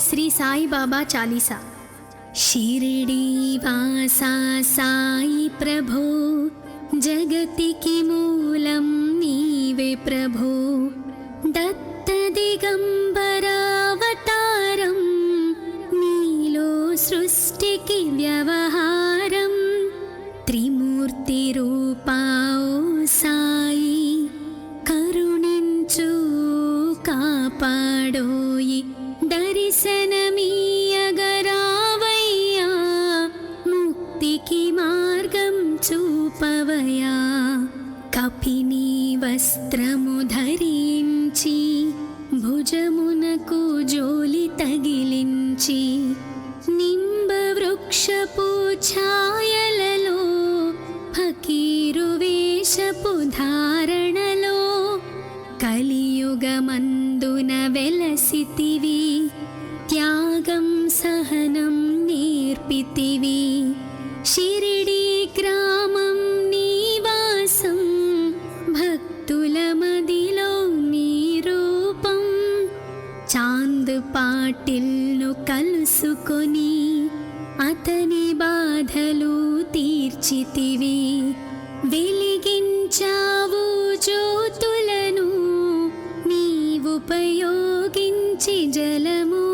శ్రీ సాయిబాబా చాలీసా. షిరిడి వాసా సాయి ప్రభో, జగతికి మూలం నీవే ప్రభో. దత్త దిగంబరావతారం, నీలో సృష్టికి వ్యవహారం. త్రిమూర్తి రూపా ఓ సాయి, కరుణించు కాపాడోయి. దర్శనమీయగరావయ్యా, ముక్తికి మార్గం చూపవయా. కపిని వస్త్రము ధరించి, భుజమునకు జోలి తగిలించి, నింబ వృక్షపు ఛాయలలో, ఫకీరు వేషపు ధారణలో, కలియుగమందున వెలసితివి. త్యాగం సహనం నేర్పితివి. షిరిడి గ్రామం నీవాసం, భక్తుల మదిలో నీ రూపం. చాంద్ పాటిల్ను కలుసుకొని, అతని బాధలు తీర్చితివి. వెలిగించావు జ్యోతులను, నీవుపయోగించి జలము.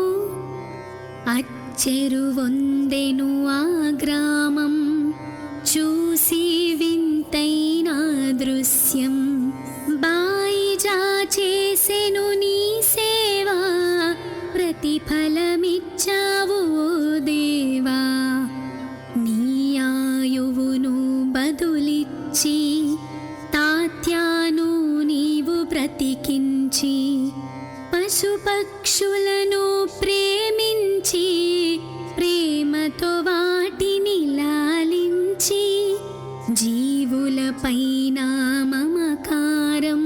అచ్చెరువొందెను ఆ గ్రామం, చూసి వింతైన దృశ్యం. బాయిజా చేసెను నీ సేవా, ప్రతిఫలమిచ్చావు ఓ దేవా. నీ ఆయువును బదులిచ్చి, తాత్యాను నీవు బ్రతికించి, పశుపక్షులను ప్రేమించి, ప్రేమతో వాటిని లాలించి. జీవులపైన మమకారం,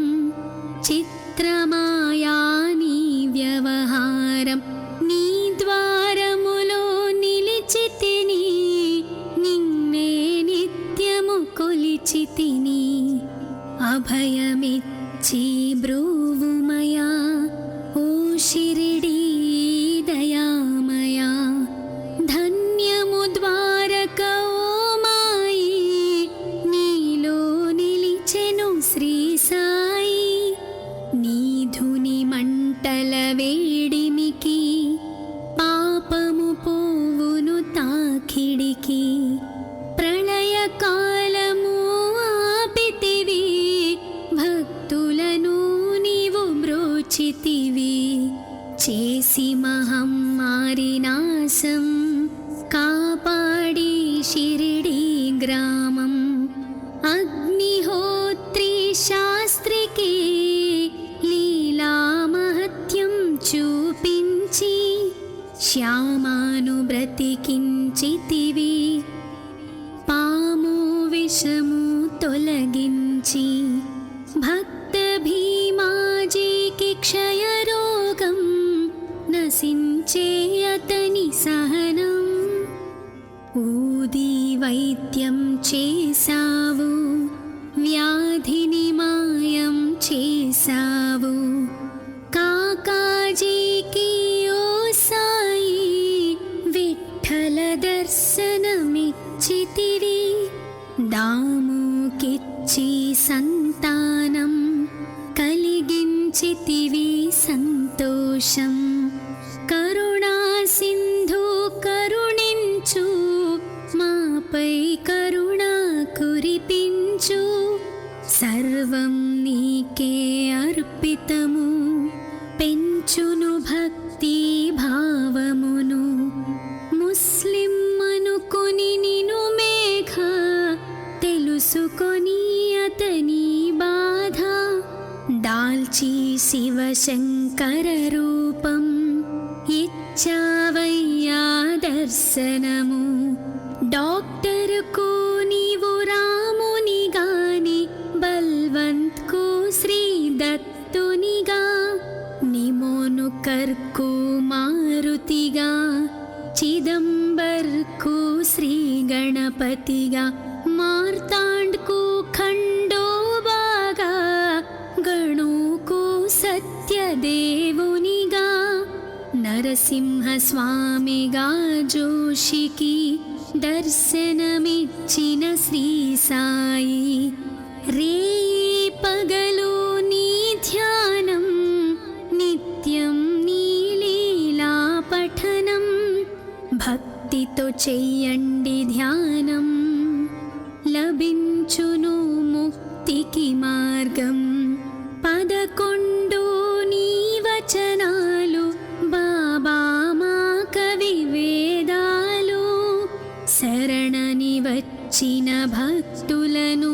చిత్రమాయా నీ వ్యవహారం. నీ ద్వారములో నిలిచితిని, నిన్నే నిత్యము కొలిచితిని. అభయమిచ్చి బ్రూవుమయా, ఓ షిరిడి దయామయా. ధన్యము ద్వారక ఓ మాయి, నీలో నిలిచెను శ్రీ సాయి. నీధుని మంటల వేడిమికి, పాపము పోవును తాకిడికి. ప్రళయకాలము ఆపితివి, భక్తులను నీవు బ్రోచితివి. చేసి మహమ్మారి నాశం, కాపాడి షిరిడి గ్రామం. అగ్నిహోత్రి శాస్త్రికి, లీలా మహత్యం చూపించి, శ్యామాను బ్రతికించితివి. పాము విషము తొలగించి, భక్త భీమాజీకి క్షయరోగం, నశించే అతని సహనం. ఊది వైద్యం చేసావు, వ్యాధిని మాయం చేసావు. కాకాజీకి ఓ సాయి, విఠ్ఠల దర్శనమిచ్చితివి. దాముకిచ్చి సంతానం, కలిగించితివి సంతోషం. కరుణా సింధు కరుణించు, మాపై కరుణ కురిపించు. సర్వం నీకే అర్పితము, పెంచును భక్తి భావమును. ముస్లిం అనుకొని నిను మేఘ, తెలుసుకొని అతని బాధ. దాల్చి శివశంకర రూపం, ఇచ్చావయ్యా దర్శనము. డాక్టర్కు నీవు రాముని గాని, బల్వంత్కు శ్రీ దత్తునిగా. నిమోను కర్కు మారుతిగా, చిదంబర్కు శ్రీ గణపతిగా. మార్తాండ్కు ఖండోబాగా, గణుకు సత్యదేవునిగా. నరసింహస్వామిగా జోషికి దర్శనమిచ్చిన శ్రీ సాయి, రేయి పగలు నీ ధ్యానం, నిత్యం నీ లీలా పఠనం, భక్తితో చెయ్యండి ధ్యానం, లభించును ముక్తికి మార్గం. 11 నీ వచనాలు బాబా మా కవి వేదాలు, శరణని వచ్చిన భక్తులను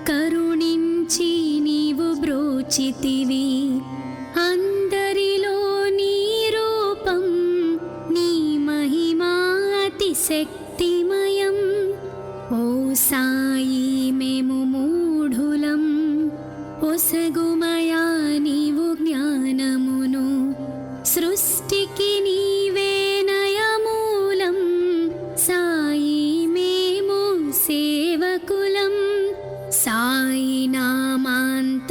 కరుణించి నీవు బ్రోచితివి. అందరిలో నీ రూపం, నీ మహిమా అతి శక్తిమయం. ఓ సాయి మేము మూఢులం, ఒసగుమయా నీవు జ్ఞానమును, సృష్టికి నీవే నయమూలం. సాయి మేము సేవకులం, సాయి నామాంతలచెదము,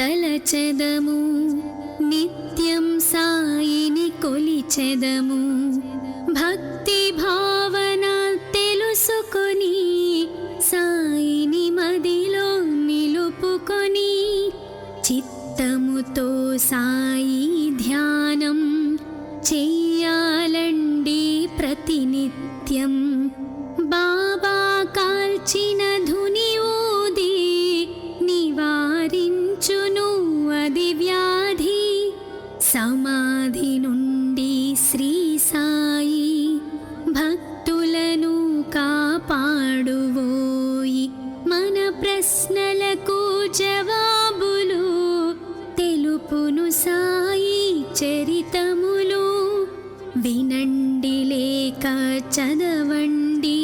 నిత్యం సాయిని కొలిచెదము. భక్తి భావన తెలుసుకొని సాయిని మదిలో నిలుపుకొని, చిత్తముతో సాయి ధ్యానం చెయ్యాలండి ప్రతినిత్యం. బాబా కాల్చిన ధుని ఊది నివారించును అది వ్యాధి. సమాధి నుండి శ్రీ సాయి భక్తులను కాపాడువోయి. మన ప్రశ్నలకు జవాబులు తెలుపును సాయి చరితములు. వినండి లేక చదవండి,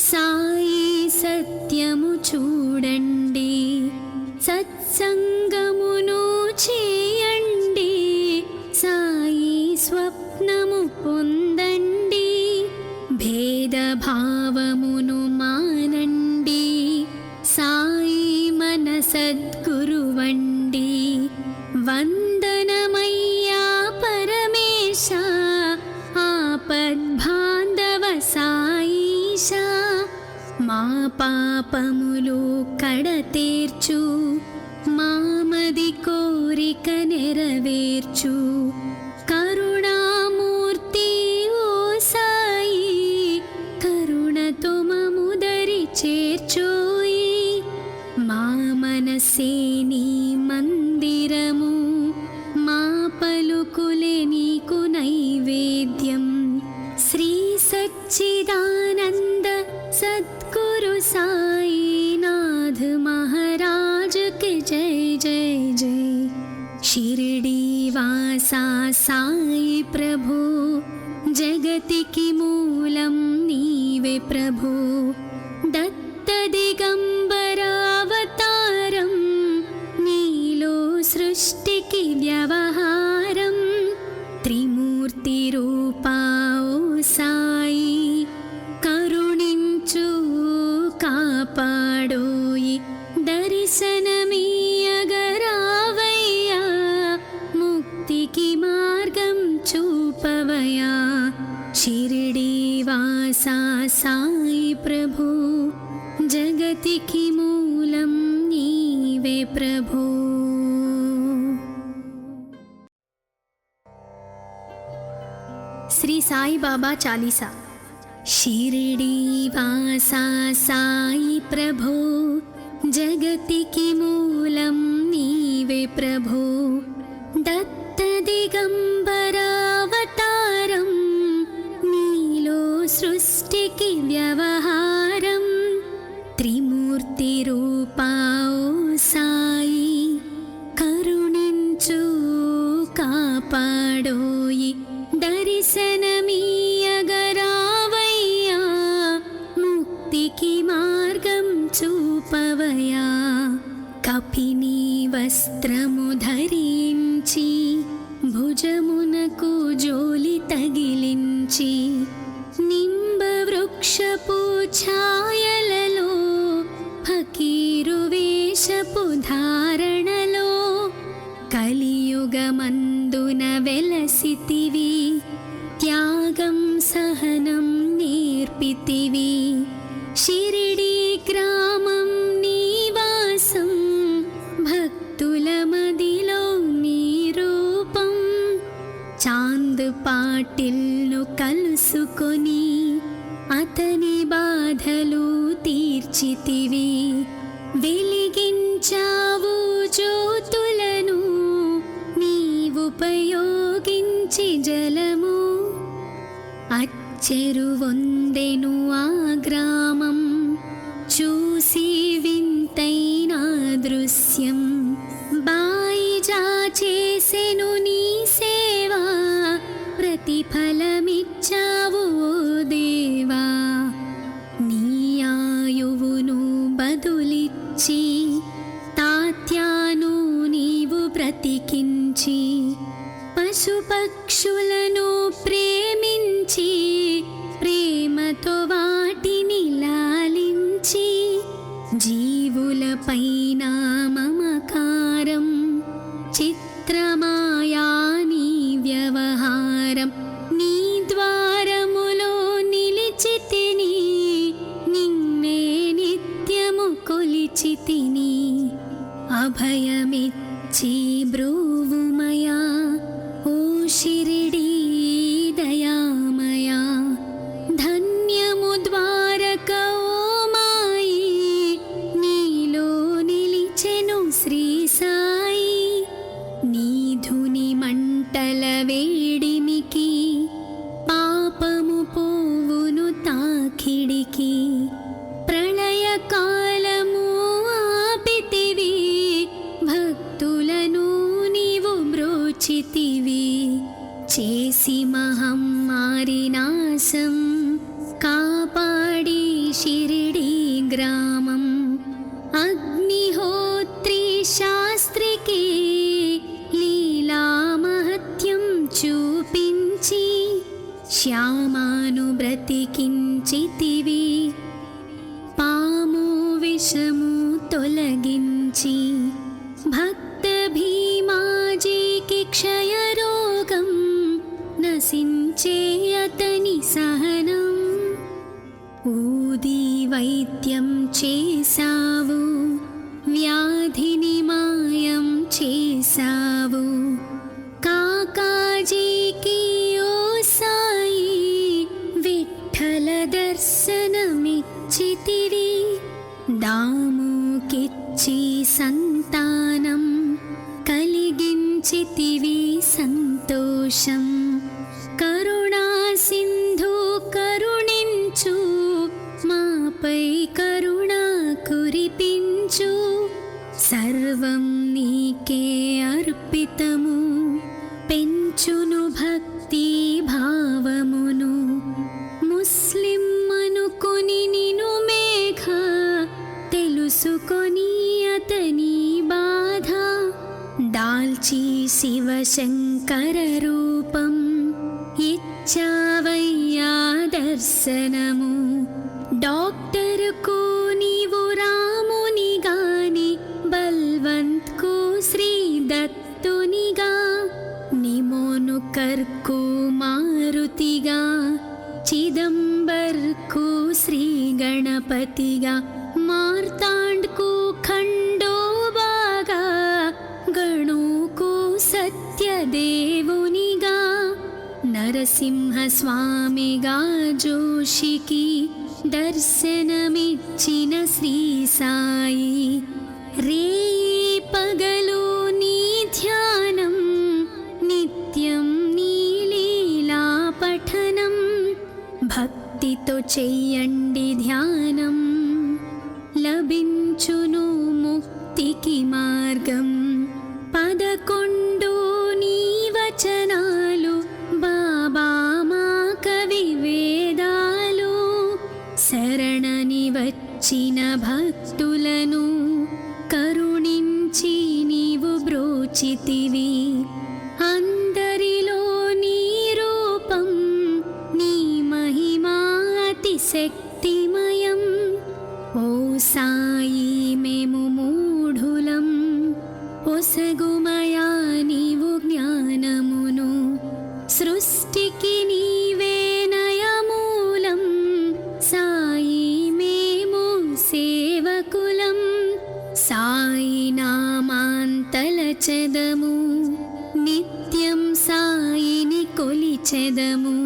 సాయి సత్యము చూడండి. సత్సంగమును చేయండి, సాయి స్వప్నము పొందండి. భేదభావమును మానండి, సాయి మన సద్గురువండి. వందనమయ్యా పరమేశ, ఆపద్బాంధవ సాయిష. మా పాపములు కడతేర్చు, మామది కోరిక నెరవేర్చు. కరుణామూర్తి ఓ సాయి, కరుణతో మముదరి చేర్చోయి. మా మనసే నీ మందిరము, మా పలుకులే నీకు నైవేద్యం. శ్రీ సచ్చిదానంద సద్గురు సాయినాథ్ మహారాజ్ కి జై జై జై. షిరిడి వాసా సాయి ప్రభు, జగతికి మూలం నీవే ప్రభు. దత్త దిగంబర అవతారం, నీలో సృష్టికి వ్యవహారం. త్రిమూర్తి రూపా ఓ సాయి, కరుణించు కాపాడోయి. దర్శనమీయగరావయ్యా, ముక్తికి మార్గం చూపవయా. షిరిడి వాసా సాయి ప్రభు, జగతికి మూలం నీవే ప్రభు. శ్రీ సాయి బాబా చాలీసా. షిరిడి వాసా సాయి ప్రభు, జగతికి మూలం నీవే ప్రభు. దత్త దిగంబర అవతారం, నీలో సృష్టికి వ్యవహారం. త్రిమూర్తి రూపా ఓ సాయి, కరుణించు కాపాడోయి. దర్శనమీయగరావయ్యా, ముక్తికి మార్గం చూపవయా. కపిని వస్త్రము ధరించి, భుజమునకు జోలి తగిలించి, నింబ వృక్షపు ఛాయలలో, ఫకీరు వేషపు ధారణలో, కలియుగమందు ఒడ్డున వెలసితివి, త్యాగం సహనం నేర్పితివి. షిరిడి గ్రామం నీవాసం, భక్తుల మదిలో నీ రూపం. చాంద్ పాటిల్ను కలుసుకొని అతని బాధలు తీర్చితివి. వెలిగించావు జ్యోతులను నీవుపయోగించి జలము. అచ్చెరువొందెను ఆ గ్రామం, చూసి వింతైన దృశ్యం. బాయిజా చేసెను నీ సేవా, ప్రతిఫలమిచ్చావు ఓ దేవా. నీ ఆయువును బదులిచ్చి తాత్యాను నీవు బ్రతికించి, పశుపక్షులను ప్రేమించి ప్రేమతో వాటిని లాలించి, జీవులపైన మమకారం చిత్రమాయా నీ వ్యవహారం. నీ ద్వారములో నిలిచితిని, నిన్నే నిత్యము కొలిచితిని. అభయమిచ్చి బ్రూవుమయా ఓ షిరిడీ దయామయా. ధన్యము ద్వారక ఓ మాయి, నీలో నిలిచెను శ్రీ సాయి. నీ ధుని మంటల వేడిమికి, పాపము పోవును తాకిడికి. ప్రళయకాలము ఆపితివి, భక్తులను నీవు బ్రోచితివి. చేసి మహమ్మారి నాశం, కాపాడి షిరిడి గ్రామం. అగ్నిహోత్రి శాస్త్రికి లీలా మహత్యం చూపించి, శ్యామాను బ్రతికించితివి. పాము విషము తొలగించి, భక్త భీమాజీకి క్షయరోగం నశించే అతని సహనం. ఊది వైద్యం చేసావు, వ్యాధిని మాయం చేసావు. కాకాజీకి ఓ సాయి విఠల దర్శనమిచ్చితివి. దాముకిచ్చి సంతానం కలిగించితివి సంతోషం. కరుణా సింధు కరుణించు, మాపై కరుణ కురిపించు. సర్వం నీకే అర్పితము, పెంచును భక్తి భావమును. ముస్లిం అనుకొని నిను మేఘ, తెలుసుకొని అతని బాధ. దాల్చి శివశంకర రూపం, ఇచ్చావయ్యా దర్శనము. డాక్టర్కు నీవు రాముని గాని, బల్వంత్కు శ్రీ దత్తునిగా. నిమోను కర్కు మారుతిగా, చిదంబర్కు శ్రీ గణపతిగా. మార్తాండ్కు ఖండోబాగా, గణుకు సత్యదేవునిగా. నరసింహ స్వామిగా జోషికి దర్శనమిచ్చిన శ్రీ సాయి. రేయి పగలు నీ ధ్యానం, నిత్యం నీ లీలా పఠనం. భక్తితో చెయ్యండి ధ్యానం, లభించును ముక్తికి మార్గం. 11 నీ వచనాలు, బాబా మా కవి వేదాలు. శరణని వచ్చిన భక్తులను కరుణించి నీవు బ్రోచితివి. అందరిలో నీ రూపం, నీ మహిమా అతి శక్తిమయం. కొలిచెదము.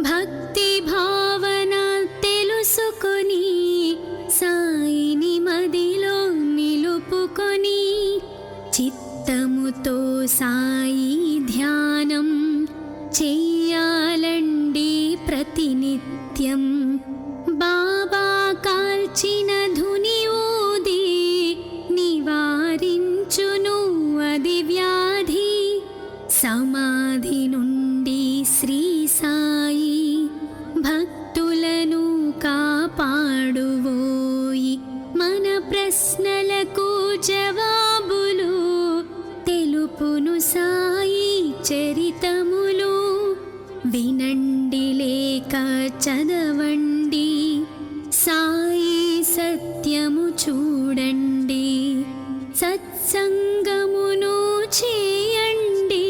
భక్తి భావన తెలుసుకొని సాయిని మదిలో నిలుపుకొని చిత్తముతో సాయి ధ్యానం చెయ్యాలండి ప్రతినిత్యం. బాబా కాల్చిన ధుని ఊది నివారించును అది వ్యాధి. సమాధి నుండి శ్రీ సాయి భక్తులను కాపాడువోయి. మన ప్రశ్నలకు జవాబులు తెలుపును సాయి చరితములు. వినండి లేక చదవండి, సాయి సత్యము చూడండి. సత్సంగమును చేయండి,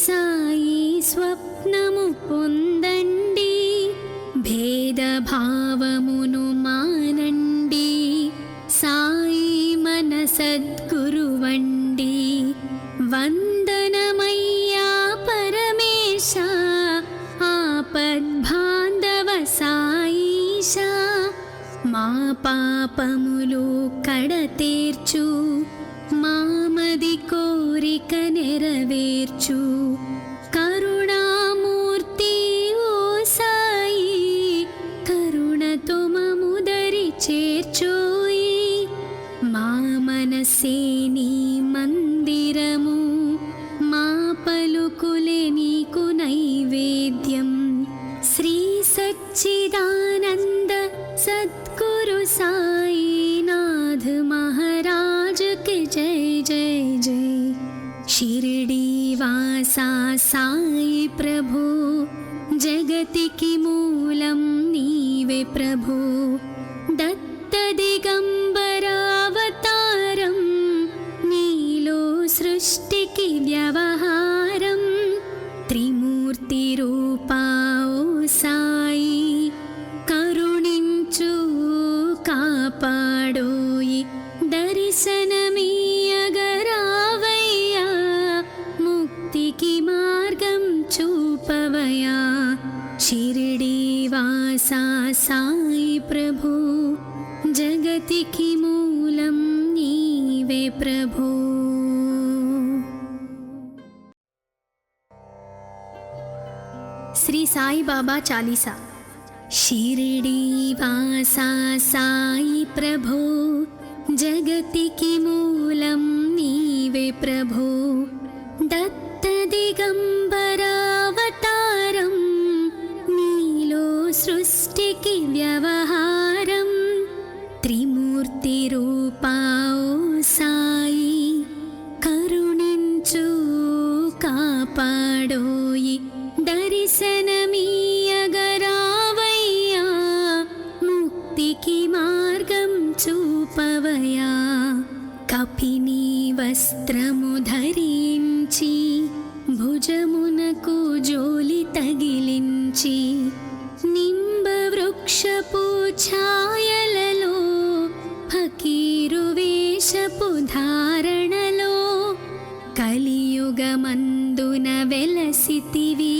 సాయి స్వప్నము పొందండి. భేదభావమును మానండి, సాయి మన సద్గురువండి. వందనమయ్యా పరమేశ, ఆపద్బాంధవ సాయిష. మా పాపములు కడతేర్చు, మామది కోరిక నెరవేర్చు. కరుణామూర్తి ఓ సాయి, కరుణతో మముదరి చేర్చోయి. మా మనసే నీ మందిరము, మా పలుకులే నీకు నైవేద్యం. శ్రీ సచ్చిదానంద సద్గురు సాయినాథ్ మహారాజ్ కి జై జై జై. షిరిడి వాసా సాయి ప్రభు, జగతికి మూలం నీవే ప్రభు. దత్త దిగంబరావతారం, నీలో సృష్టికి వ్యవహారం. త్రిమూర్తి రూపా ఓ సాయి, కరుణించు కాపాడోయి. దర్శనమీయగరావయ్యా, ముక్తికి మార్గం చూపవయా. షిరిడి వాసా సాయి ప్రభు, జగతికి మూలం నీవే ప్రభు. శ్రీ సాయి బాబా చాలీసా. షిరిడి వాసా సాయి ప్రభు, జగతికి మూలం నీవే ప్రభు. దత్త దిగంబరావతారం, నీలో సృష్టికి వ్యవహారం. త్రిమూర్తి రూపా ఓ సాయి, కరుణించు కాపాడోయి. దర్శనమీయగరావయ్యా, ముక్తికి మార్గం చూపవయా. కపిని వస్త్రము ధరించి, భుజమునకు జోలి తగిలించి, నింబ వృక్షపు ఛాయలలో ఫకీరు వేషపు ధారణలో కలియుగమందున వెలసితివి.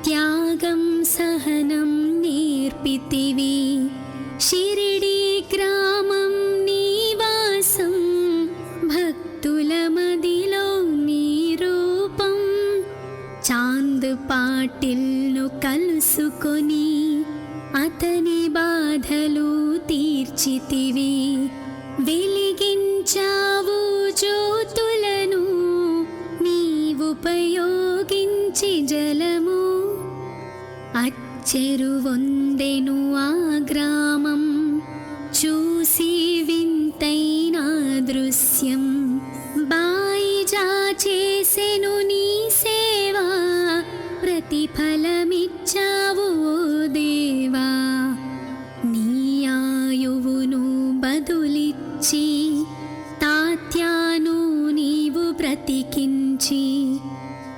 త్యాగం సహనం నేర్పితివి. షిరిడి గ్రామం నీవాసం, భక్తుల మదిలో నీ రూపం. చాంద్ పాటిల్ను కలుసుకొని అతని బాధలు తీర్చితివి. వెలిగించావు జ్యోతులను నీవుపయోగించి జలము. అచ్చెరువొందెను ఆ గ్రామం, చూసి వింతైన దృశ్యం. బాయిజా చేసెను నీ సేవా, ప్రతిఫలమిచ్చావు ఓ దేవా. నీ ఆయువును బదులిచ్చి, తాత్యాను నీవు బ్రతికించి,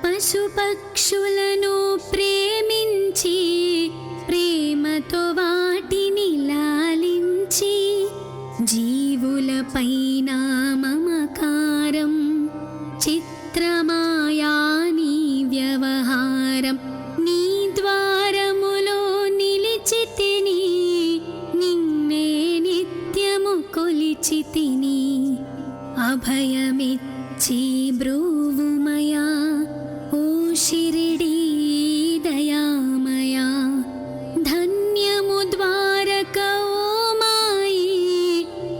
పశుపక్షులను ప్రేమించి, ప్రేమతో వాటిని లాలించి. జీవులపైన మమకారం, చిత్రమాయా నీ వ్యవహారం. షిరిడీ దయామయా ధన్యము ద్వారక ఓ మాయి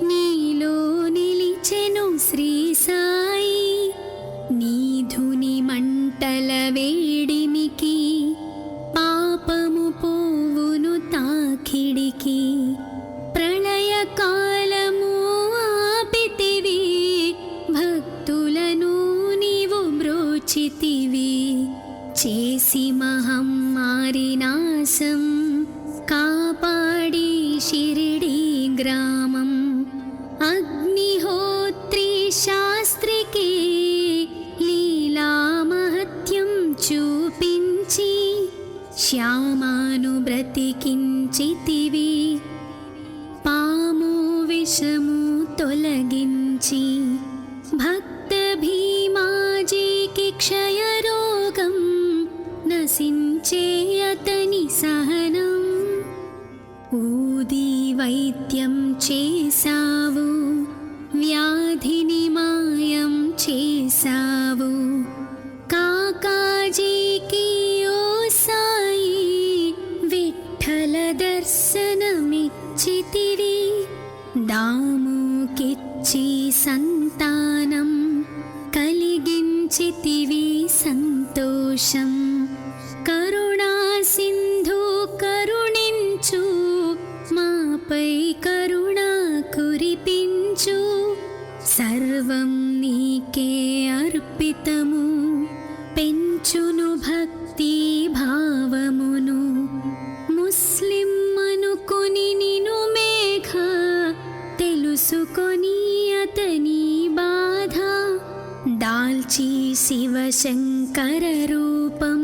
నీలో నిలిచెను శ్రీ సాయి నీ ధుని మంటల వేడిమికి పాపము పోవును తాకిడికి ప్రళయ కాలము ఆపితివి భక్తులను నీవు బ్రోచితివి చేసి మహమ్మారి నాశం కాపాడి షిరిడీ గ్రామం అగ్నిహోత్రి శాస్త్రికి లీలా మహత్యం చూపించి శ్యామాను బ్రతికించితివి పాము విషము తొలగించి భక్త భీమాజీకి క్షయరోగం నశించే అతని సహనం ఊది వైద్యం చేసావు వ్యాధిని మాయం చేసావు కాకాజీకి ఓ సాయి విఠల దర్శనమిచ్చితివి దాముకిచ్చి సంతానం కలిగించితివి సంతోషం కరుణా సింధు కరుణించు మాపై కరుణ కురిపించు సర్వం నీకే అర్పితము పెంచును భక్తి భావమును ముస్లిం అనుకుని నిను మేఘ తెలుసుకొని అతని బాధ దాల్చి శివశంకర రూపం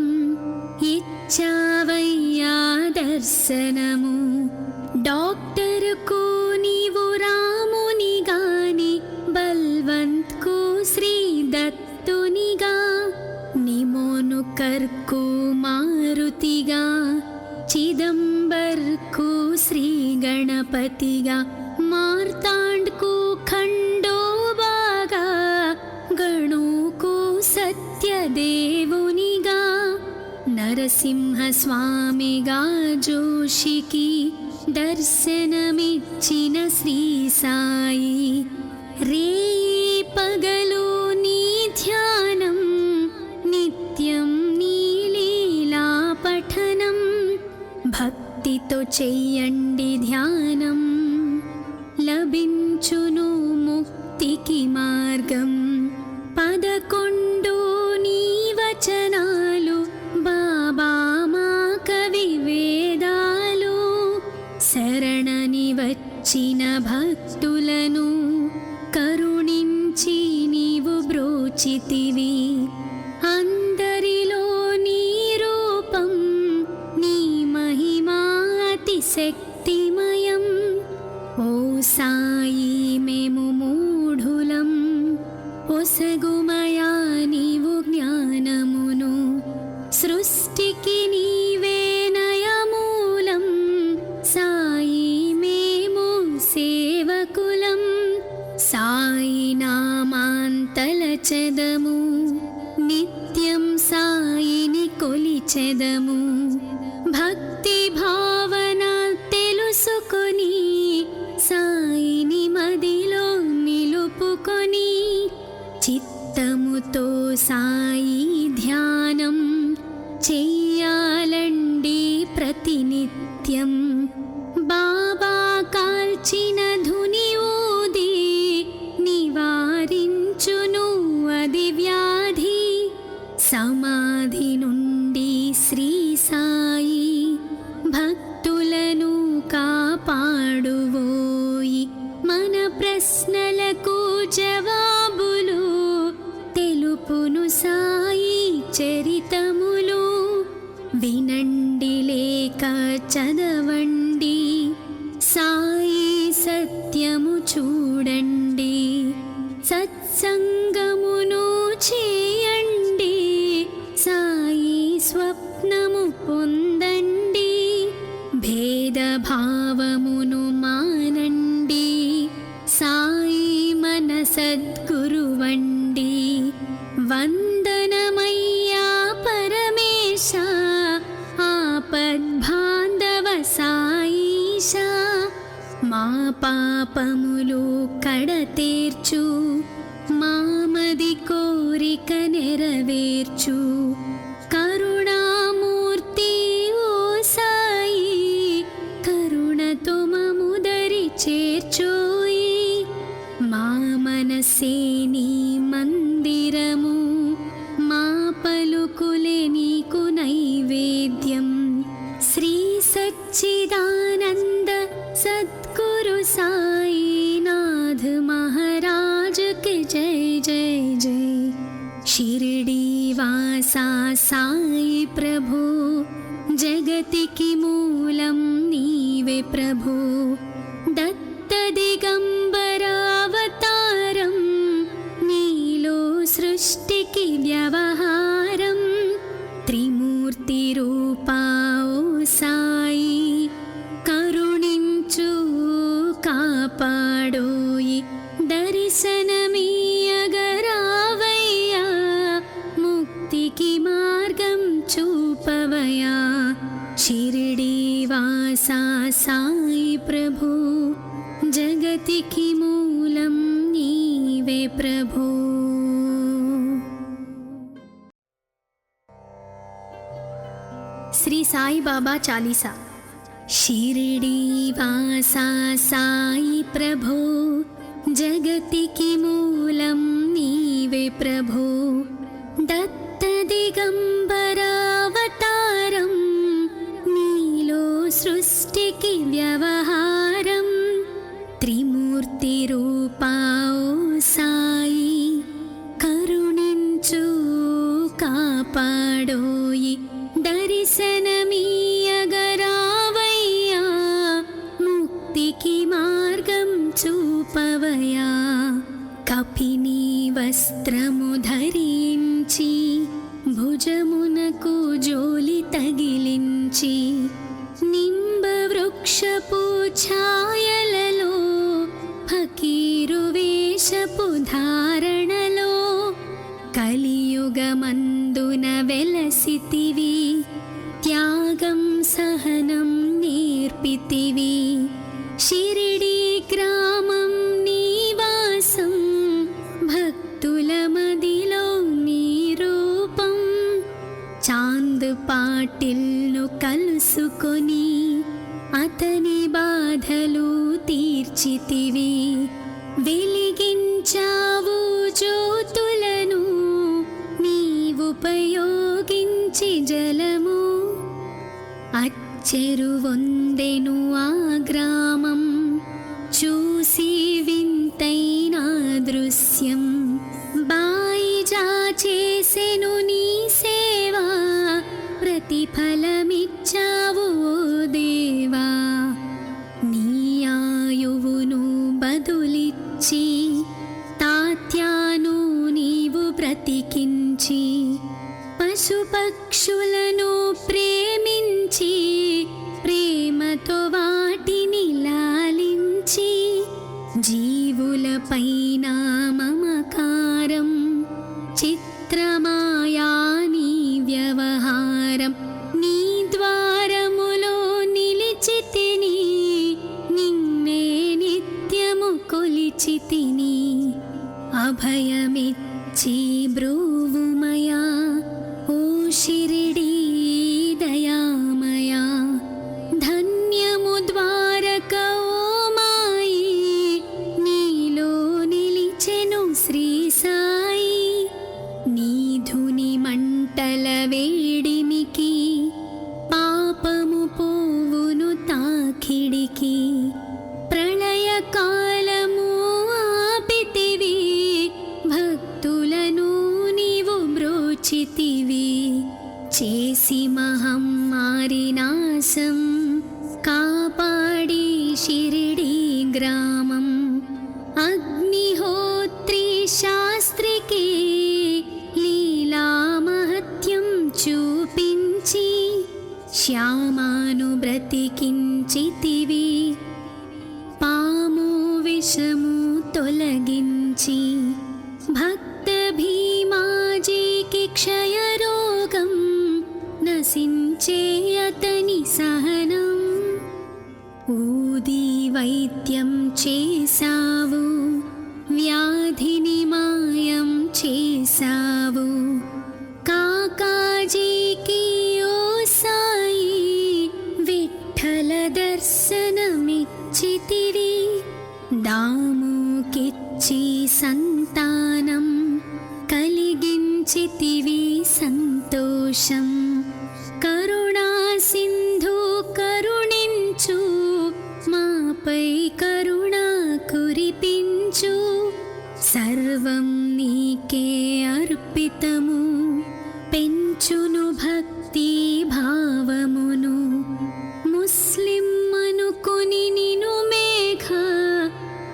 ఇచ్చావయ్యా దర్శనము డాక్టర్కు నీవు రాముని గాని బల్వంత్కు శ్రీ దత్తునిగా నిమోను కర్కు మారుతిగా చిదంబర్కు శ్రీ గణపతిగా మార్తాండ్కు ఖండోబాగా గణుకు సత్యదేవునిగా నరసింహస్వామిగా జోషికి దర్శనమిచ్చిన శ్రీ సాయి రేయి పగలు నీ ధ్యానం నిత్యం నీ లీలా పఠనం భక్తితో చెయ్యండి ధ్యానం లభించును ముక్తికి మార్గం 11 నీ వచనాలు బాబా మా కవి వేదాలు శరణని వచ్చిన భక్తులను కరుణించి నీవు బ్రోచితివి అందరిలో నీ రూపం నీ మహిమా అతిశక్తిమయం ఓ సాయి మేము మూఢులం ఒసగుమయా నీవు జ్ఞానమును సృష్టికి నీవే నయమూలం సాయి మేము సేవకులం సాయి నామాంతలచెదము నిత్యం సాయిని కొలిచెదము భక్తి భావన తెలుసుకొని సాయిని మదిలో నిలుపుకొని చిత్తముతో సాయి ధ్యానం చెయ్యాలండి ప్రతినిత్యం బాబా కాల్చిన ధుని ఊది నివారించును అది వ్యాధి సమాధి నుండి శ్రీ సాయి భక్తులను కాపాడువోయి మన ప్రశ్నలకు జవాబులు తెలుపును సాయి చరితములు వినండి లేక చదవండి సాయి సత్యము చూడండి సత్సంగమును చేయండి సాయి స్వప్నము పొందండి భేదభావమును మానండి సాయి మన సద్గురువండి వందనమయ్యా పాపములు కడతేర్చు, మామది కోరిక నెరవేర్చు. కరుణామూర్తి ఓ సాయి, కరుణతో మముదరి చేర్చోయి. మా మనసే నీ మందిరము, మా పలుకులే నీకు నైవేద్యం. శ్రీ సచ్చిదానంద సద్గురు సాయినాథ్ महाराज के जय जय जय. शिरडी वासा साई प्रभु, जगतिकी मूलं नीवे प्रभु. दत्त दिगंबरावतारं, नीलो सृष्टिकी व्यवहारं. त्रिमूर्ति रूपा ओ साई, करुणिंचु कापाडोयि. दर्शनमीयगरावయ్యా, मुक्तिकी मार्गं చూపవయ్యా. शिरडी वासा साई प्रभु, जगतिकी मूलं नीवे प्रभु. श्री साई बाबा चालीसा. शिरडी वासा साई प्रभु, जगतिकी मूलं नीवे प्रभु. दत्त दिगंबरावतारं, नीलो सृष्टिकी व्यवहारं. त्रिमूर्ति रूपा ओ साई, करुणिंचु कापाडोयि. दर्शनमीयगरावయ్యా, मुक्तिकी मार्गं చూపవయ్యా. కపిని వస్త్రము ధరించి, భుజమునకు జోలి తగిలించి. నింబ వృక్షపు ఛాయలలో, ఫకీరు వేషపు ధారణలో. కలియుగమందున వెలసితివి, త్యాగం సహనం నేర్పితివి. शिरडी ग्रामं निवासं, भक्तुल मदिलो नी रूपं. चांद पाटिल्नु कलुसुकोनि, अतनि बाधलु तीर्चितिवि. వెలిగించావు జ్యోతులను, నీవుపయోగించి జలము. అచ్చెరువొందెను ఆ గ్రామం, చూసి వింతైన దృశ్యం. బాయిజా చేసెను నీ సేవా, ప్రతిఫలమిచ్చావు ఓ దేవా. నీ ఆయువును బదులిచ్చి, తాత్యాను నీవు బ్రతికించి. పశుపక్షులను ప్రేమించి, ప్రేమతో వాటిని లాలించి. జీవులపైన మమకారం, చిత్రమాయా నీ వ్యవహారం. నీ ద్వారములో నిలిచితిని, నిన్నే నిత్యము కొలిచితిని. అభయమిచ్చి బ్రూవుమయా, ఓ शिरडी दयामया. ధన్యము ద్వారక ఓ మాయి, నీలో నిలిచెను శ్రీ సాయి. నీ ధుని మంటల వేడిమికి, పాపము పోవును తాకిడికి. ప్రళయ కాలము ఆపితివి, భక్తులను నీవు బ్రోచితివి. చేసి మహమ్మారి నాశం, కాపాడి షిరిడీ గ్రామం. అగ్నిహోత్రి శాస్త్రికి లీలా మహత్యం చూపించి. శ్యామాను బ్రతికించితివి, పాము విషము తొలగించి. భక్త భీమాజీకి క్షయరోగం, నశించే అతని సహనం. ఊది వైద్యం చేసావు, వ్యాధిని మాయం చేసావు. కాకాజీకి ఓ సాయి విఠ్ఠల దర్శనమిచ్చితివి. దాముకిచ్చి సంతానం కలిగించితివి సంతోషం. కరుణా సింధు కరుణించు, మాపై కరుణ కురిపించు. సర్వం నీకే అర్పితము, పెంచును భక్తి భావమును. ముస్లిం అనుకొని నిను మేఘ,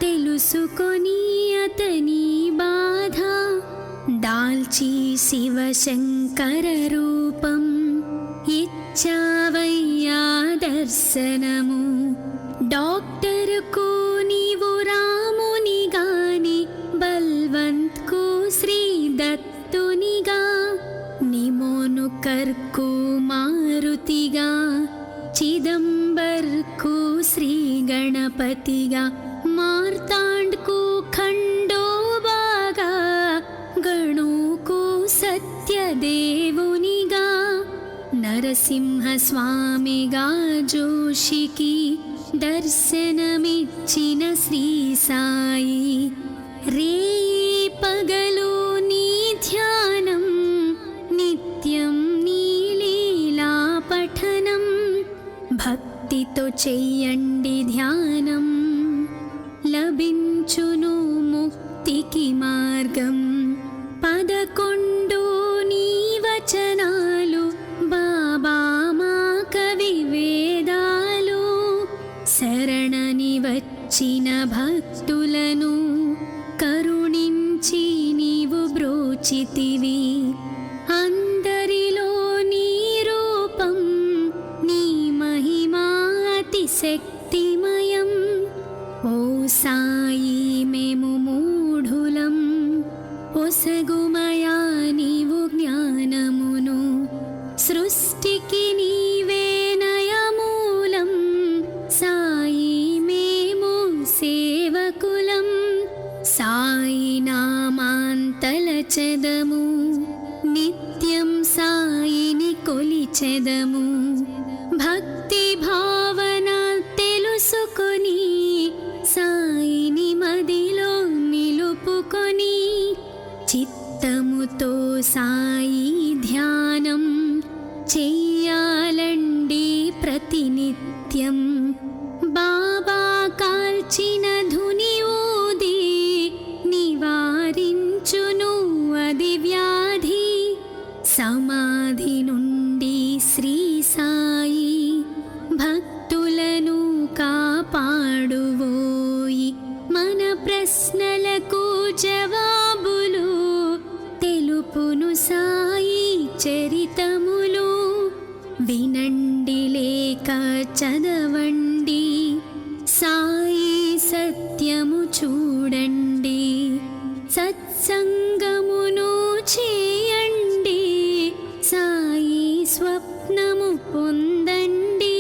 తెలుసుకొని అతని బాధ. దాల్చి శివశంకర రూపం, ఇచ్చావయ్యా దర్శనము. డాక్టర్కు నీవు రామునిగాని, బల్వంత్కు శ్రీ దత్తునిగా. నిమోను కర్కు మారుతిగా, చిదంబర్కు శ్రీ గణపతిగా. మార్తాండ్కు ఖండోబాగా, గణుకు సత్యదేవునిగా. నరసింహ స్వామిగా జోషికి దర్శనమిచ్చిన శ్రీ సాయి. రేయి పగలు నీ ధ్యానం, నిత్యం నీ లీలా పఠనం. భక్తితో చెయ్యండి ధ్యానం, లభించును ముక్తికి మార్గం. 11 నీ వచనాలు, బాబా మా కవి వేదాలు. శరణని వచ్చిన భక్తులను కరుణించి నీవు బ్రోచితివి. అందరిలో నీ రూపం, నీ మహిమా అతి శక్తిమయం. ఓ సాయి మేము మూఢులం, ఒసగుమయా నీవు జ్ఞానమును. సృష్టికి నీవే నయమూలం, సాయి మేము సేవకులం. సాయి నామాంతలచెదము, నిత్యం సాయిని కొలిచెదము. భక్తి భావన తెలుసుకొని, సాయిని మదిలో నిలుపుకొని. చిత్తముతో సాయి ధ్యానం చెయ్యాలండి ప్రతినిత్యం. బాబా కాల్చిన ధుని ఊది, నివారించును అది వ్యాధి. సమాధి నుండి శ్రీ సాయి భక్తులను కాపాడువోయి. మన ప్రశ్నలకు జవాబులు తెలుపును సాయి చరితములు. వినండి లేక చదవండి, సాయి సత్యము చూడండి. సత్సంగమును చేయండి, సాయి స్వప్నము పొందండి.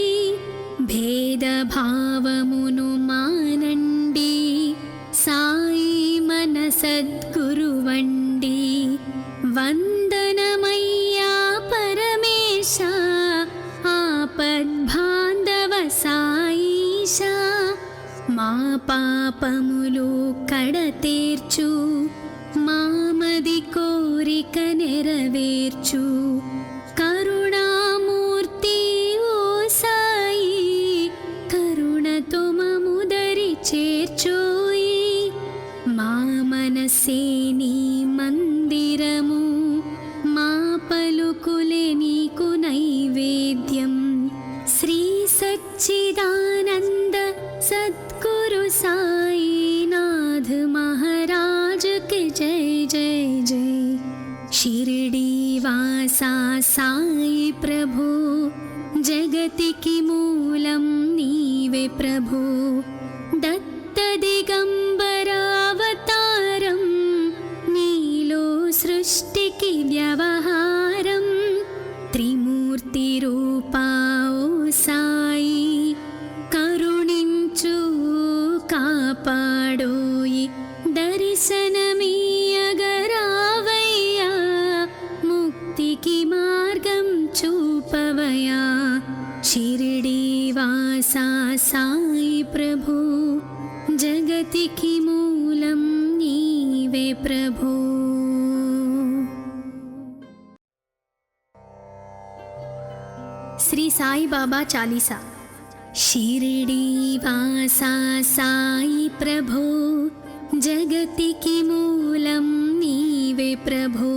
భేదభావమును మానండి, సాయి మన సద్గురువండి. వందనమయ్యా పరమేశ, ఆపద్బాంధవ సాయిష. మా పాపములు కడతేర్చు, మామది కోరిక నెరవేర్చు. కరుణామూర్తి ఓ సాయి, కరుణతో మముదరి చేర్చోయి. మా మనసే నీ మందిరము, మా పలుకులే నీకు నైవేద్యం. శ్రీ సచ్చిదానంద సద్గురు సాయినాథ్ మహారాజ్ కి జై జై జై. షిరిడి వాసా సాయి ప్రభు, జగతికి మూలం నీవే ప్రభు. దత్త దిగంబర అవతారం, నీలో సృష్టికి వ్యవహారం. త్రిమూర్తి రూపా ఓ సాయి, కరుణించు మార్గం చూపవయా షిరిడీవాసా సాయి ప్రభు జగతికి మూలం నీవే ప్రభు. శ్రీ సాయి బాబా చాలీసా. షిరిడీవాసా సాయి ప్రభు జగతికి మూలం నీవే ప్రభు.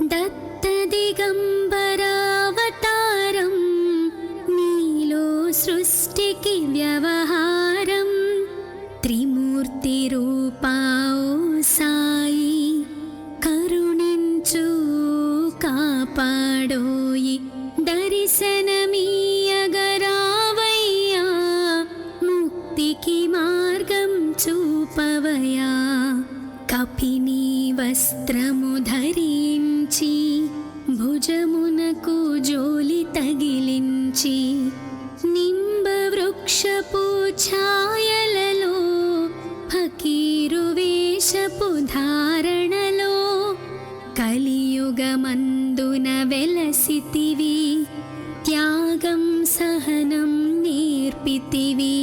దత్త దిగంబరావతారం నీలో సృష్టికి వ్యవహారం. త్రిమూర్తి రూపా ఓ సాయి కరుణించు కాపాడోయి. దర్శనమీయగరావయ్యా ముక్తికి మార్గం చూపవయా. కపిని వస్త్రము ధరించి భుజమునకు జోలి తగిలించి నింబ వృక్షపు ఛాయలలో ఫకీరు వేషపు ధారణలో కలియుగమందున వెలసితివి. త్యాగం సహనం నేర్పితివి.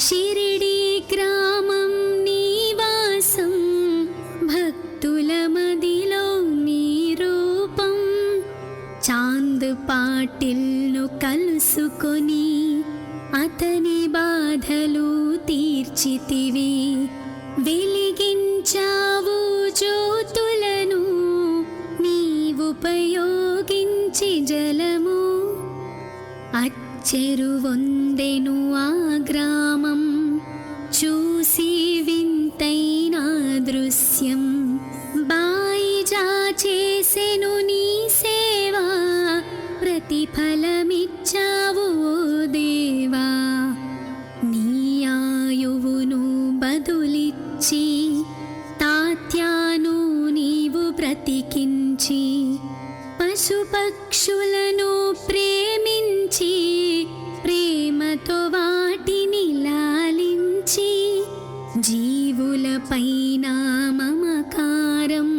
షిరిడీ గ్రామం నీవాసం భక్తుల మదిలో నీ రూపం. చాంద్ పాటిల్ను కలుసుకొని అతని బాధలు తీర్చితివి. వెలిగించావు జ్యోతులను నీవుపయోగించి జలము. అచ్చెరువొందెను ఆ గ్రామం చూసి వింతైన దృశ్యం. బాయిజా చేసెను నీ సేవా ప్రతిఫలమిచ్చావు ఓ దేవా. నీ ఆయువును బదులిచ్చి తాత్యాను నీవు బ్రతికించి పశుపక్షులను ప్రేమించి ప్రేమతో వాటిని లాలించి జీవులపైన మమకారం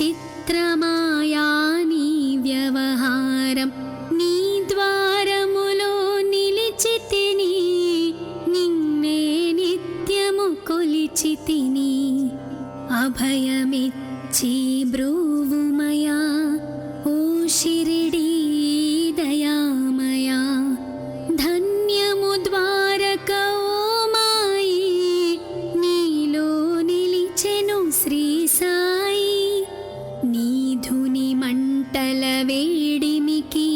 చిత్రమాయా నీ వ్యవహారం. నీ ద్వారములో నిలిచితిని నిన్నే నిత్యము కొలిచితిని. అభయమిచ్చి బ్రూవుమయా ఓ షిరిడీ దయామయా. ధన్యము ద్వారక ఓ మాయి నీలో నిలిచెను శ్రీ సాయి. నీ ధుని మంటల వేడిమికి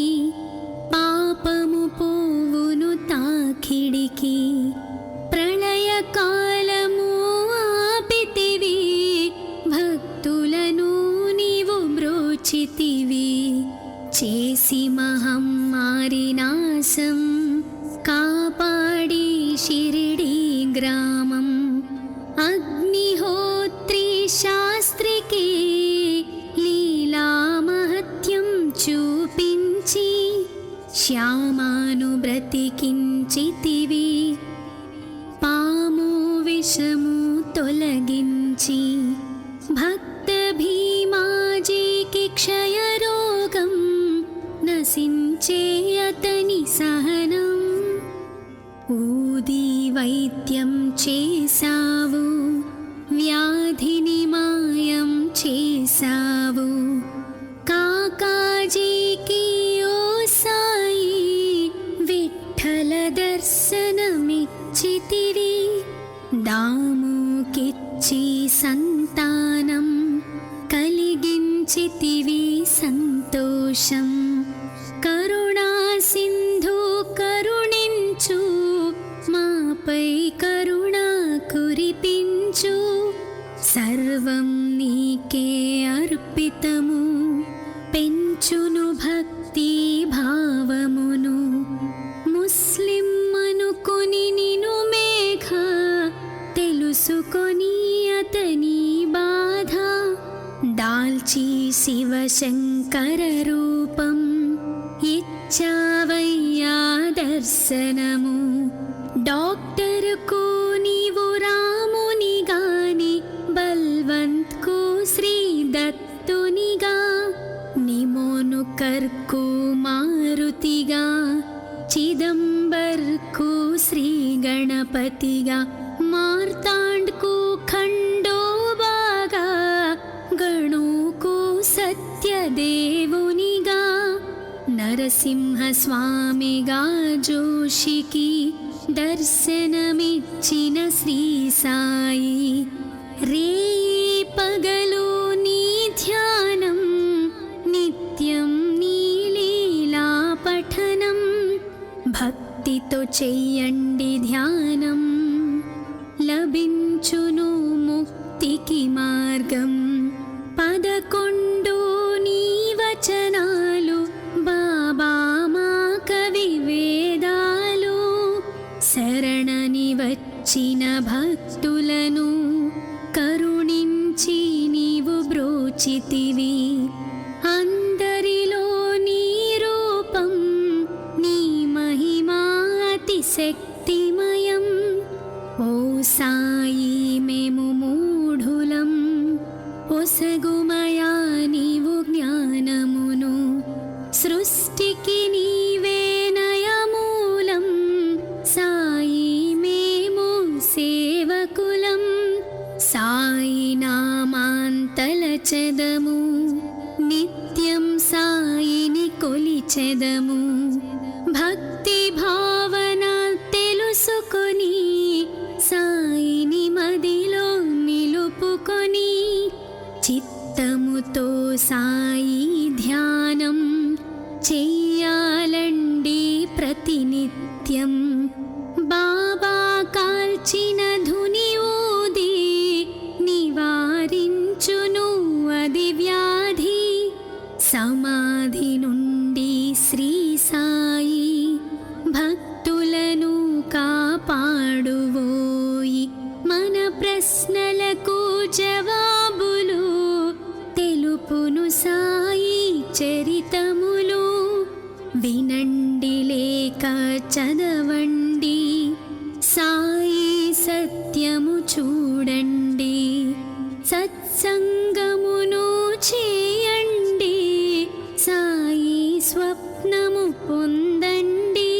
పాపము పోవును తాకిడికి. ప్రళయ కాలము ఆపితివి భక్తులను నీవు బ్రోచితివి. చేసి మహమ్మారి నాశం కాపాడి షిరిడీ గ్రామం. అగ్నిహోత్రి శాస్త్రికి లీలా మహత్యం చూపించి శ్యామాను బ్రతికించితివి. పాము విషము తొలగించి భక్త భీమాజీకి క్షయరోగం నశించే అతని సహనం. ఊది వైద్యం చేసావు వ్యాధిని మాయం చేసావు. కాకాజీకి ఓ సాయి విఠల దర్శనమిచ్చితివి. దాముకిచ్చి సంతానం కలిగించితివి సంతోషం. కరుణా సింధు కరుణించు మాపై కరుణ కురిపించు. సర్వం నీకే అర్పితము పెంచును భక్తి భావమును. ముస్లిం అనుకొని నిను మేఘ తెలుసుకొని అతని బాధ. దాల్చి శివశంకర రూపం ఇచ్చావయ్యా దర్శనము. డాక్టర్కు నీవు రాముని గాని బల్వంత్కు శ్రీ దత్తునిగా. నిమోను కర్ చిదంబర్కు మారుతిగా చిదంబర్కు శ్రీ గణపతిగా మార్తాండ్కు ఖండోబాగా గణుకు సత్యదేవునిగా నరసింహస్వామిగా జోషికి దర్శనమిచ్చిన శ్రీ సాయి రేయి పగలు నీ ధ్యానం నిత్యం నీ లీలా పఠనం భక్తితో చెయ్యండి ధ్యానం లభించును ముక్తికి మార్గం 11 నీ వచనాలు బాబా మా కవి వేదాలు శరణని వచ్చిన భక్తులను కరుణించి నీవు బ్రోచితివి అందరిలో నీ రూపం నీ మహిమా అతిశక్తిమయం ఓ సాయి మేము మూఢులం ఒసగుమయా నీవు జ్ఞానమును సృష్టికి నీవే నయమూలం సాయి మేము సేవకులం సాయి నామాంతలచెదము నిత్యం సాయిని కొలిచెదము భక్తి భావన తెలుసుకొని సాయిని మదిలో నిలుపుకొని చిత్తముతో సాయి ధ్యానం చెయ్యాలండి ప్రతినిత్యం బాబా కాల్చిన ధుని ఊది నివారించును అది వ్యాధి సమాధి నుండి శ్రీ సాయి భక్తులను కాపాడువోయి మన ప్రశ్నలకు జవాబులు తెలుపును సాయి చరితములు వినండి లేక చదవండి సాయి సత్యము చూడండి సత్సంగమును చేయండి సాయి స్వప్నము పొందండి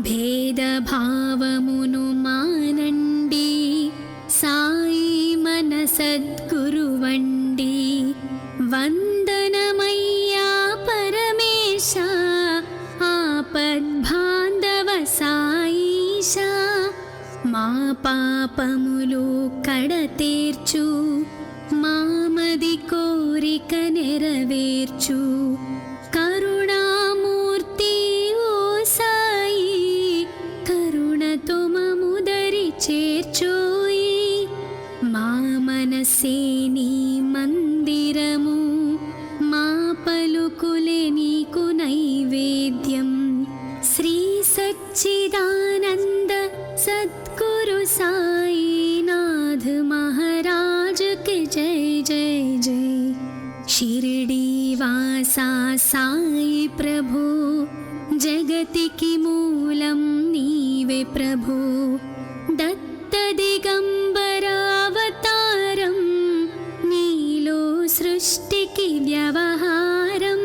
భేదభావమును మానండి సాయి మన సద్గురువండి వందనమయ్యా పరమేశ ఆపద్బాంధవ సాయిష మా పాపములు కడతేర్చు మామది కోరిక నెరవేర్చు కరుణామూర్తి ఓ సాయి కరుణతో మముదరి చేర్చోయి మా మనసే నీ మందిరము మా పలుకులే నీకు నైవేద్యం శ్రీ సచ్చిదానంద సద్గురు సాయినాథ్ మహారాజ్ కి జై జై జై షిరిడి వాసా సాయి ప్రభు జగతికి మూలం నీవే ప్రభు దత్త దిగంబర అవతారం నీలో సృష్టికి వ్యవహారం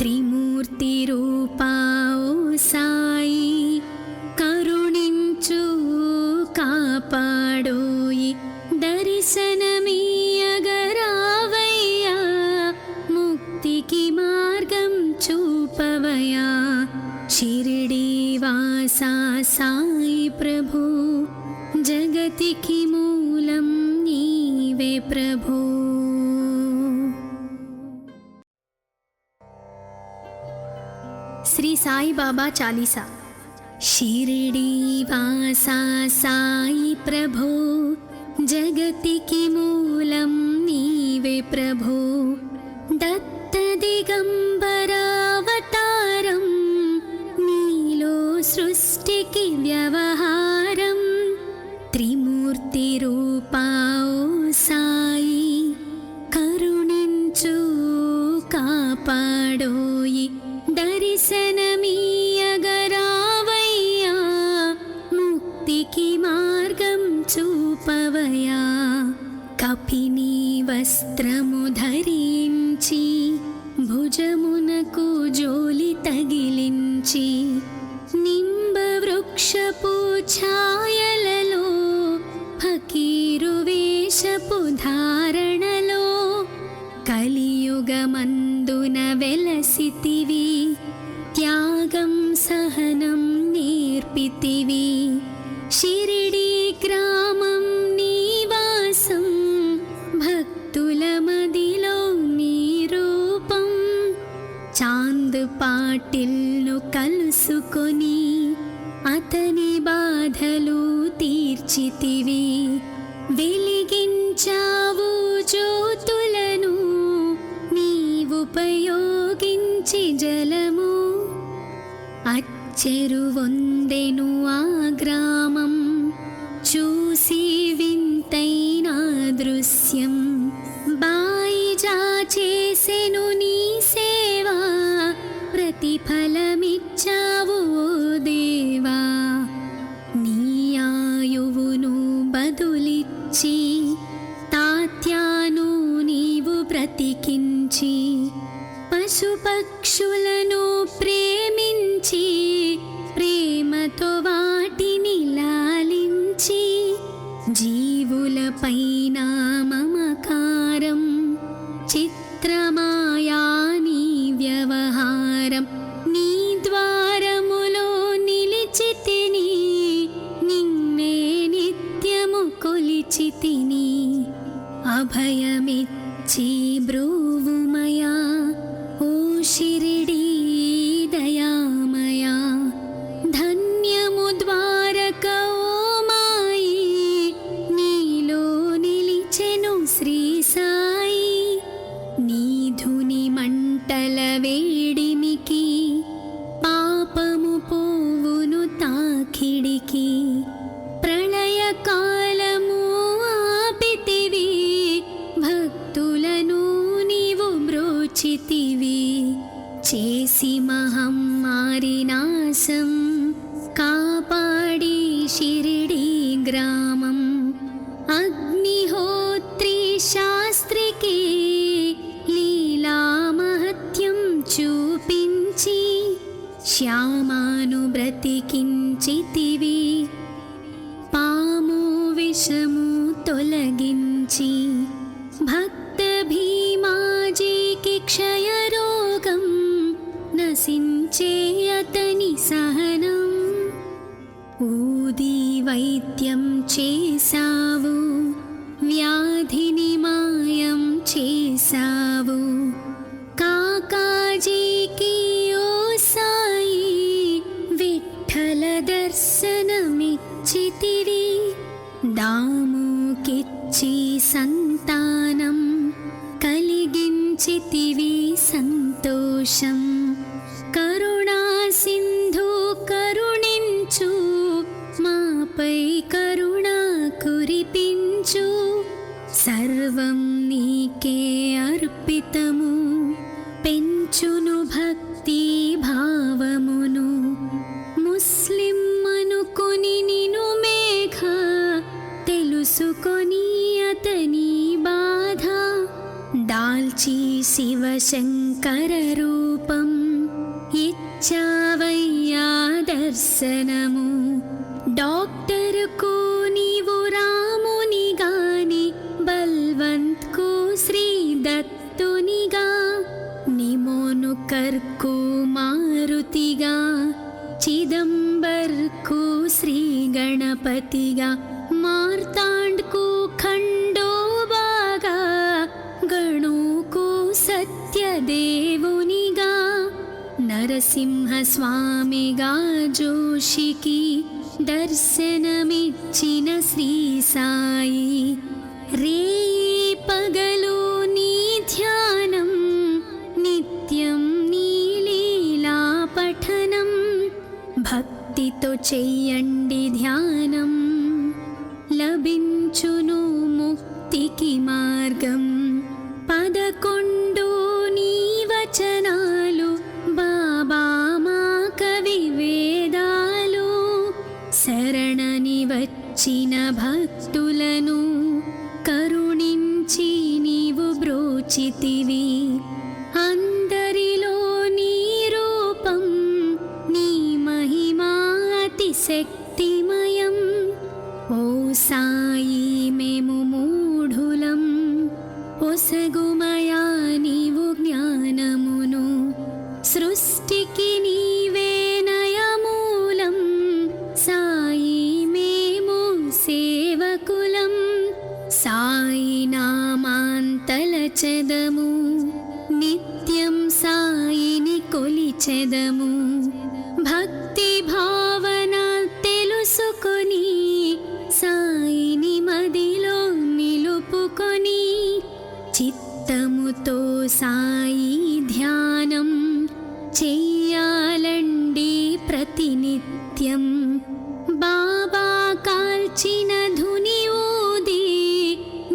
త్రిమూర్తి రూపా ఓ సాయి కరుణించు కాపాడోయి దర్శనమీయగరావయ్యా ముక్తికి మార్గం చూపవయా షిరిడి వాసా సాయి ప్రభు జగతికి మూలం నీవే ప్రభు శ్రీ సాయి బాబా చాలీసా షిరిడి వాసా సాయి ప్రభు జగతికి మూలం నీవే ప్రభు దత్త దిగంబర అవతారం నీలో సృష్టికి వ్యవహారం త్రిమూర్తి రూపా ఓ సాయి కరుణించు కాపాడోయి దర్శనమీయగరావయ్యా ముక్తికి మార్గం చూపవయా కపిని వస్త్రము ధరించి భుజమునకు నేర్పితివి షిరిడి గ్రామం నివాసం భక్తుల మదిలో నీ రూపం చాంద్ పాటిల్ను కలుసుకొని అతని బాధలు తీర్చితివి వెలిగించావు జ్యోతులను నీవుపయోగించి జలము అచ్చెరువొందెను ఆ గ్రామం చూసి వింతైన దృశ్యం బాయిజా చేసెను నీ సేవా ప్రతిఫలమిచ్చావు ఓ దేవా నీ ఆయువును బదులిచ్చి తాత్యాను నీవు బ్రతికించి పశుపక్షులను ప్రేమించి ప్రేమతో వాటిని లాలించి జీవులపైన మమకారం చిత్రమాయా నీ వ్యవహారం నీ ద్వారములో నిలిచితిని నిన్నే నిత్యము కొలిచితిని అభయమిచ్చి బ్రూవుమయా ఓ షిరిడీ దయామయా ధన్యము ద్వారక ఓ మాయి నీలో నిలిచెను శ్రీ సాయి నీ ధుని మంటల వేడిమికి పాపము పోవును తాకిడికి ప్రళయ కాలము ఆపితివి భక్తులను నీవు బ్రోచితివి చేసి మహమ్మారి నాశం కాపాడి షిరిడి గ్రామం అగ్నిహోత్రి శాస్త్రికి లీలా మహత్యం చూపించి శ్యామాను బ్రతికించితివి పాము విషము తొలగించి భక్త భీమాజీకి క్షయరోగం నశించే అతని సహనం ఊది వైద్యం చేసావు వ్యాధిని మాయం చేసావు కాకాజీకి ఓ సాయి విఠల దర్శనమిచ్చితివి దాముకిచ్చి సంతానం కలిగించితివి సంతోషం కరుణా సింధు కరుణించు మాపై కరుణ కురిపించు సర్వం నీకే అర్పితము పెంచును భక్తి భావమును ముస్లిం అనుకొని నిను మేఘ తెలుసుకొని అతని బాధ దాల్చి శివశంకర రూపం ఇచ్చావయ్యా దర్శనము డాక్టర్కు నీవు రాముని గాని బల్వంత్కు శ్రీ దత్తునిగా నిమోను కర్కు మారుతిగా చిదంబర్కు శ్రీ గణపతిగా మార్తాండ్కు ఖండోబాగా గణుకు సత్యదేవునిగా నరసింహస్వామిగా జోషికి దర్శనమిచ్చిన శ్రీ సాయి రేయి పగలు నీ ధ్యానం నిత్యం నీ లీలా పఠనం భక్తితో చెయ్యండి ధ్యానం లభించును ముక్తికి మార్గం 11 నీ వచనాలు బాబా మా కవి వేదాలు శరణని వచ్చిన భక్తులను కరుణించి నీవు బ్రోచితివి అందరిలో నీ రూపం నీ మహిమా అతిశక్తిమయం ఓ సాయి మేము మూఢులం ఒసగుమయా నీవు జ్ఞానమును సృష్టికి నీవే నయమూలం కొలిచెదము భక్తి భావన తెలుసుకొని సాయిని మదిలో నిలుపుకొని చిత్తముతో సాయి ధ్యానం చెయ్యాలండి ప్రతినిత్యం బాబా కాల్చిన ధుని ఊది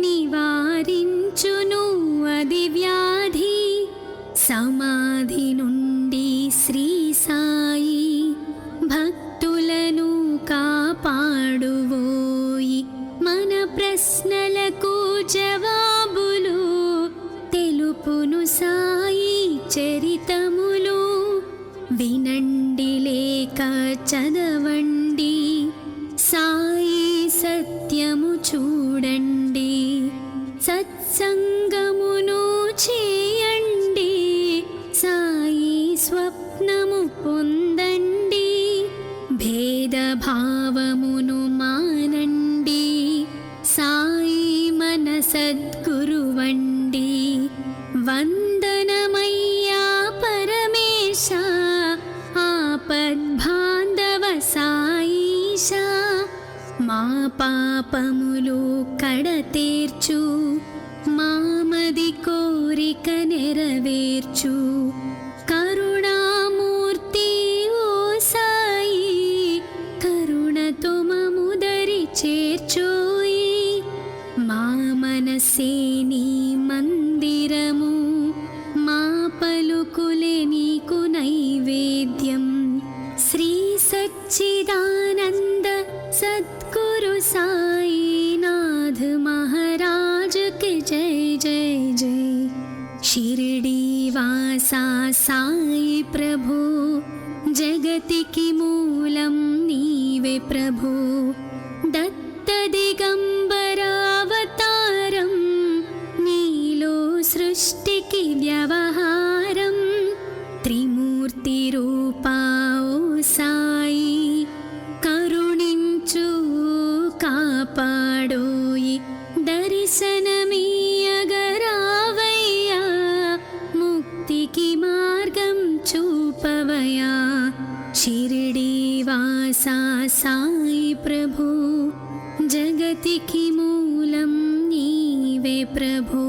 నివారించును అది వ్యాధి సమాధి నుండి శ్రీ సాయి భక్తులను కాపాడువోయి మన ప్రశ్నలకు జవాబులు తెలుపును సాయి చరితములు వినండి లేక చదవండి సాయి సత్యము చూడండి సత్సంగమును చేయండి సాయి స్వప్నము పొందండి భేదభావమును మానండి సాయి మన సద్గురువండి వందనమయ్యా పరమేశ ఆపద్బాంధవ సాయిష మా పాపములు కడతేర్చు మామది కోరిక నెరవేర్చు కరుణామూర్తి ఓ సాయి కరుణతో మముదరి చేర్చోయి మా మనసే నీ మందిరము మా పలుకులే నీకు నైవేద్యం శ్రీ సచ్చిదానంద సద్గురు సాయినాథ్ మహారాజ్ కి జై జై జై షిరిడి వాసా సాయి ప్రభు జగతికి మూలం నీవే ప్రభు దత్త దిగంబరావతారం నీలో సృష్టికి వ్యవహారం త్రిమూర్తి రూపా ఓ సాయి కరుణించు కాపాడోయి దర్శనమీయగరావయ్యా ముక్తికి మార్గం చూపవయా షిరిడి వాసా సాయి ప్రభు జగతికి మూలం నీవే ప్రభు